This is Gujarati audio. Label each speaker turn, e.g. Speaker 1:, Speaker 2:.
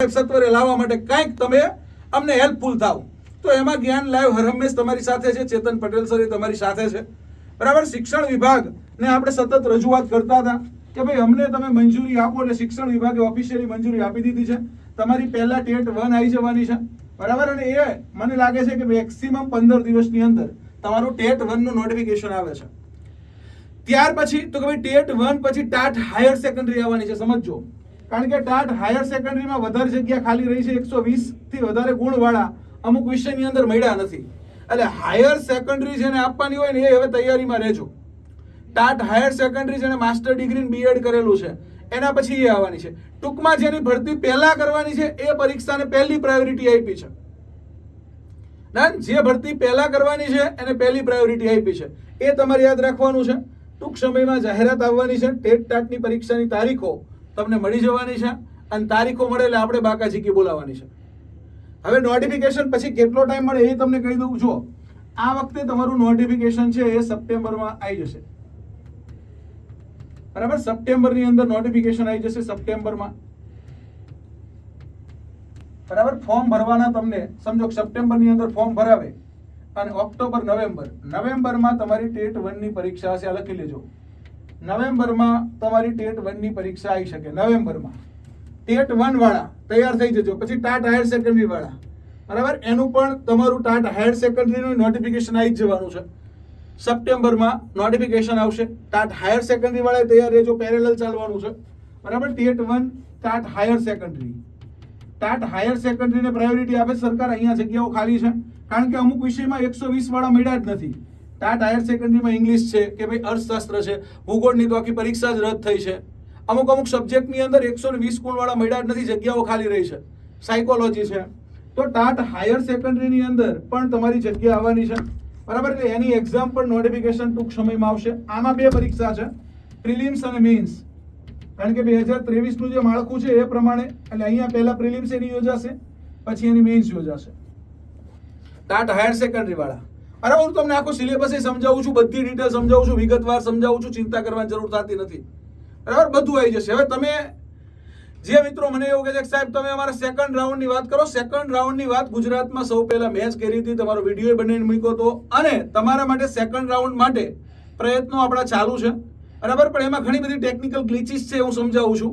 Speaker 1: સત્વરે લાવવા માટે કંઈક તમે અમને હેલ્પફુલ થાવ. તો એમાં જ્ઞાન લાઈવ હર હંમેશ તમારી સાથે છે. ચેતન પટેલ સર એ તમારી સાથે છે, બરાબર. શિક્ષણ વિભાગને આપણે સતત રજૂઆત કરતા હતા કે ભાઈ અમને તમે મંજૂરી આપો, એટલે શિક્ષણ વિભાગે ઓફિશિયલી મંજૂરી આપી દીધી છે. તમારી પહેલા ટેટ 1 આવી જવાની છે, બરાબર. અને એ મને લાગે છે કે મેક્સિમમ 15 દિવસની અંદર તમારું ટેટ 1 નું નોટિફિકેશન આવે છે. ત્યાર પછી તો કે ભાઈ ટેટ 1 પછી ટાટ હાયર સેકન્ડરી આવવાની છે. સમજો, કારણ કે ટાટ હાયર સેકન્ડરીમાં વધારે જગ્યા ખાલી રહી છે. 120 થી વધારે ગુણવાળા અમુક વિષયની અંદર મળ્યા નથી. એટલે હાયર સેકન્ડરી જેને આપવાની હોય ને એ હવે તૈયારીમાં રહેજો. ટાટ હાયર સેકન્ડરી જેને માસ્ટર ડિગ્રી બીએડ કરેલું છે એના પછી એ આવવાની છે. ટૂંકમાં જેની ભરતી પહેલા કરવાની છે એ પરીક્ષાને પહેલી પ્રાયોરિટી આપી છે. જે ભરતી પહેલા કરવાની છે એને પહેલી પ્રાયોરિટી આપી છે. એ તમારે યાદ રાખવાનું છે. ટૂંક સમયમાં જાહેરાત આવવાની છે. ટેટ ટાટની પરીક્ષાની તારીખો તમને મળી જવાની છે, અને તારીખો મળે એટલે આપણે બાકાચીકી બોલાવવાની છે. હવે નોટિફિકેશન પછી કેટલો ટાઈમ મળે એ તમને કહી દઉં. જો આ વખતે તમારું નોટિફિકેશન છે એ સપ્ટેમ્બરમાં આવી જશે, બરાબર. સપ્ટેમ્બરની અંદર નોટિફિકેશન આવી જશે, સપ્ટેમ્બરમાં, બરાબર. ફોર્મ ભરવાના તમને સમજો સપ્ટેમ્બરની અંદર ફોર્મ ભરાવે અને ઓક્ટોબર નવેમ્બરમાં તમારી ટેટ 1 ની પરીક્ષા હશે. લખી લેજો, નવેમ્બરમાં તમારી ટેટ 1 ની પરીક્ષા આવી શકે. નવેમ્બરમાં ટેટ 1 વાળા તૈયાર થઈ જજો. પછી ટાટ હાયર સેકન્ડરી વાળા, બરાબર, એનું પણ તમારું ટાટ હાયર સેકન્ડરીનું નોટિફિકેશન આવી જ જવાનું છે. સપ્ટેમ્બરમાં નોટિફિકેશન આવશે. ટાટ હાયર સેકન્ડરી વાળા તૈયાર રહેજો, પેરેલલ ચાલવાનું છે, બરાબર. TET 1 TAT higher secondary, TAT higher સેકન્ડરીને પ્રાયોરિટી આપે સરકાર. અહીંયા જગ્યાઓ ખાલી છે કારણ કે અમુક વિષયમાં 120 વાળા મળ્યા જ નથી. ટાટ હાયર સેકન્ડરીમાં ઇંગ્લિશ છે કે ભાઈ અર્થશાસ્ત્ર છે, ભૂગોળની તો આખી પરીક્ષા જ રદ થઈ છે. અમુક સબ્જેક્ટની અંદર 120 ગુણ વાળા મળ્યા જ નથી, જગ્યાઓ ખાલી રહી છે. સાયકોલોજી છે. તો ટાટ હાયર સેકન્ડરીની અંદર પણ તમારી જગ્યા આવવાની છે, બરાબર. એટલે એની એક્ઝામ પણ નોટિફિકેશન ટૂંક સમયમાં આવશે. આમાં 2 પરીક્ષા છે, પ્રિલિમ્સ અને મેઇન્સ. કારણ કે 2023 નું જે માળખું છે એ પ્રમાણે, એટલે અહીંયા પહેલા પ્રિલિમ્સ એની યોજાશે, પછી એની મેઇન્સ યોજાશે. ટાટ હાયર સેકન્ડરી વાળા, બરાબર. હું તમને આખો સિલેબસ સમજાવું છું, બધી ડિટેલ સમજાવું છું, વિગતવાર સમજાવું છું. ચિંતા કરવાની જરૂર થતી નથી, બરાબર. બધું આવી જશે. હવે તમે જે મિત્રો મને એવું કહે છે કે સાહેબ તમે અમારા સેકન્ડ રાઉન્ડની વાત કરો. સેકન્ડ રાઉન્ડની વાત ગુજરાતમાં સૌ પહેલા મેં જ કરી હતી, તમારો વિડીયો બનાવીને મૂક્યો હતો, અને તમારા માટે સેકન્ડ રાઉન્ડ માટે પ્રયત્નો આપણા ચાલુ છે, બરાબર. પણ એમાં ઘણી બધી ટેકનિકલ ગ્લિચીસ છે, હું સમજાવું છું.